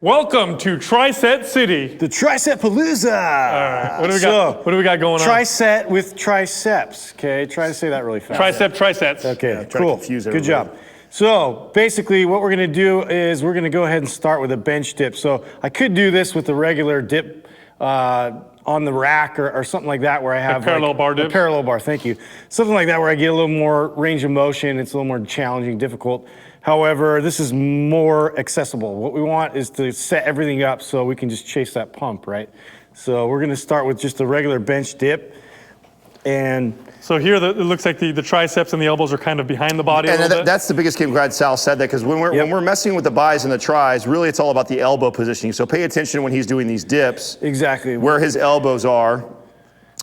Welcome to Tri-Set City. The Tricep Palooza. All right, what do we got going on? Tri-Set with triceps. Okay, try to say that really fast. Tricep Tri-Sets. Okay, cool. Good job. So basically, what we're going to do is we're going to go ahead and start with a bench dip. So I could do this with a regular dip on the rack or something like that, where I have a parallel bar dip. A parallel bar. Thank you. Something like that, where I get a little more range of motion. It's a little more challenging, difficult. However, this is more accessible. What we want is to set everything up so we can just chase that pump, right? So we're gonna start with just a regular bench dip. And so here, it looks like the triceps and the elbows are kind of behind the body a little bit. That's the biggest key. I'm glad Sal said that, because when we're messing with the bis and the tris, really it's all about the elbow positioning. So pay attention when he's doing these dips. Exactly. Where his elbows are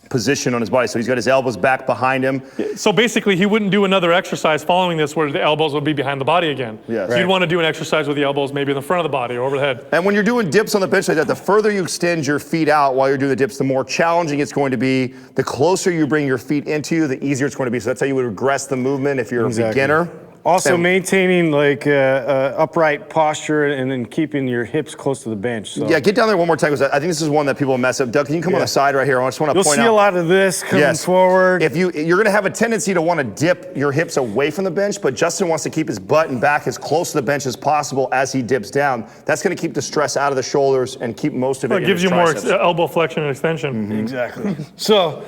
positioned on his body. So he's got his elbows back behind him. So basically, he wouldn't do another exercise following this where the elbows would be behind the body again. Yes. You'd want to do an exercise with the elbows maybe in the front of the body or over the head. And when you're doing dips on the bench like that, the further you extend your feet out while you're doing the dips, the more challenging it's going to be. The closer you bring your feet into you, the easier it's going to be. So that's how you would regress the movement if you're a beginner. Also maintaining like upright posture and then keeping your hips close to the bench. So. Yeah, get down there one more time, because I think this is one that people mess up. Doug, can you come on the side right here? I just want to point out. You'll see a lot of this coming forward. If you're going to have a tendency to want to dip your hips away from the bench, but Justin wants to keep his butt and back as close to the bench as possible as he dips down. That's going to keep the stress out of the shoulders and keep most of it in his triceps. It gives you more elbow flexion and extension. Mm-hmm. Exactly. So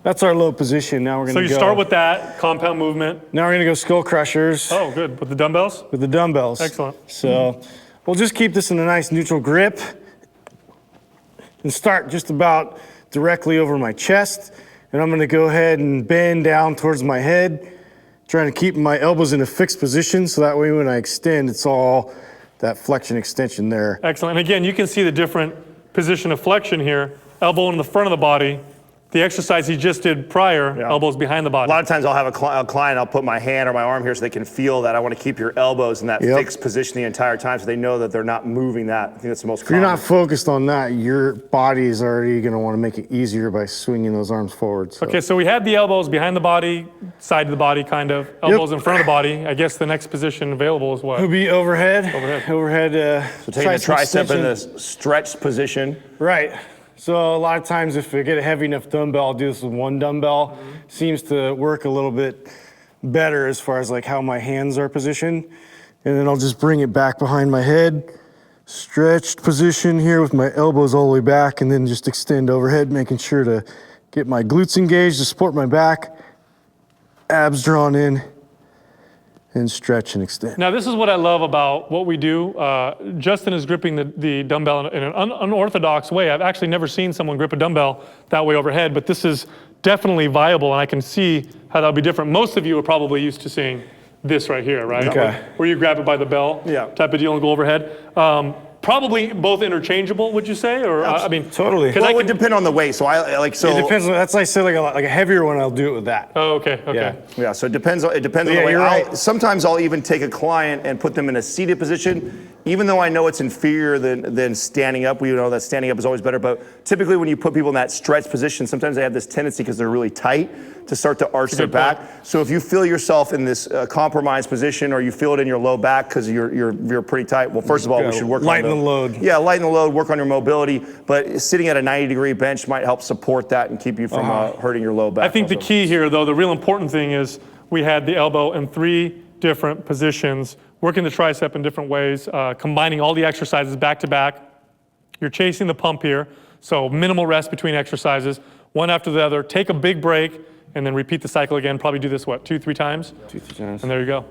that's our low position. Now we're going to go. So you start with that compound movement. Now we're going to go skull crushers. Oh, good. With the dumbbells? With the dumbbells. Excellent. So we'll just keep this in a nice neutral grip and start just about directly over my chest. And I'm going to go ahead and bend down towards my head, trying to keep my elbows in a fixed position so that way when I extend, it's all that flexion extension there. Excellent. And again, you can see the different position of flexion here. Elbow in the front of the body. The exercise he just did prior, elbows behind the body. A lot of times I'll have a client, I'll put my hand or my arm here so they can feel that I want to keep your elbows in that fixed position the entire time, so they know that they're not moving that. I think that's the most common. If you're not focused on that, your body is already going to want to make it easier by swinging those arms forward. So. Okay, so we had the elbows behind the body, side of the body kind of, elbows in front of the body. I guess the next position available is what? It would be overhead. Overhead. So taking the tricep in the stretched position. Right. So a lot of times if I get a heavy enough dumbbell, I'll do this with one dumbbell. Seems to work a little bit better as far as like how my hands are positioned. And then I'll just bring it back behind my head. Stretched position here with my elbows all the way back, and then just extend overhead, making sure to get my glutes engaged to support my back. Abs drawn in. And stretch and extend. Now this is what I love about what we do. Justin is gripping the dumbbell in an unorthodox way. I've actually never seen someone grip a dumbbell that way overhead, but this is definitely viable, and I can see how that'll be different. Most of you are probably used to seeing this right here, right? Okay. Where you grab it by the bell type of deal and go overhead. Probably both interchangeable, would you say? Or I mean, totally. Well, it would depend on the weight. So I like so. It depends. That's like I said, like a heavier one. I'll do it with that. Oh, okay. Yeah. So it depends on the way. Right. Sometimes I'll even take a client and put them in a seated position, even though I know it's inferior than standing up. We know that standing up is always better. But typically, when you put people in that stretch position, sometimes they have this tendency, because they're really tight, to start to arch their back. So if you feel yourself in this compromised position, or you feel it in your low back because you're pretty tight, well, first of all, we should work lighten the load. Yeah, lighten the load, work on your mobility, but sitting at a 90-degree bench might help support that and keep you from hurting your low back. I think the key here, though, the real important thing is we had the elbow in 3 different positions, working the tricep in different ways, combining all the exercises back to back. You're chasing the pump here, so minimal rest between exercises, one after the other. Take a big break, and then repeat the cycle again. Probably do this, 2-3 times? 2-3 times. And there you go.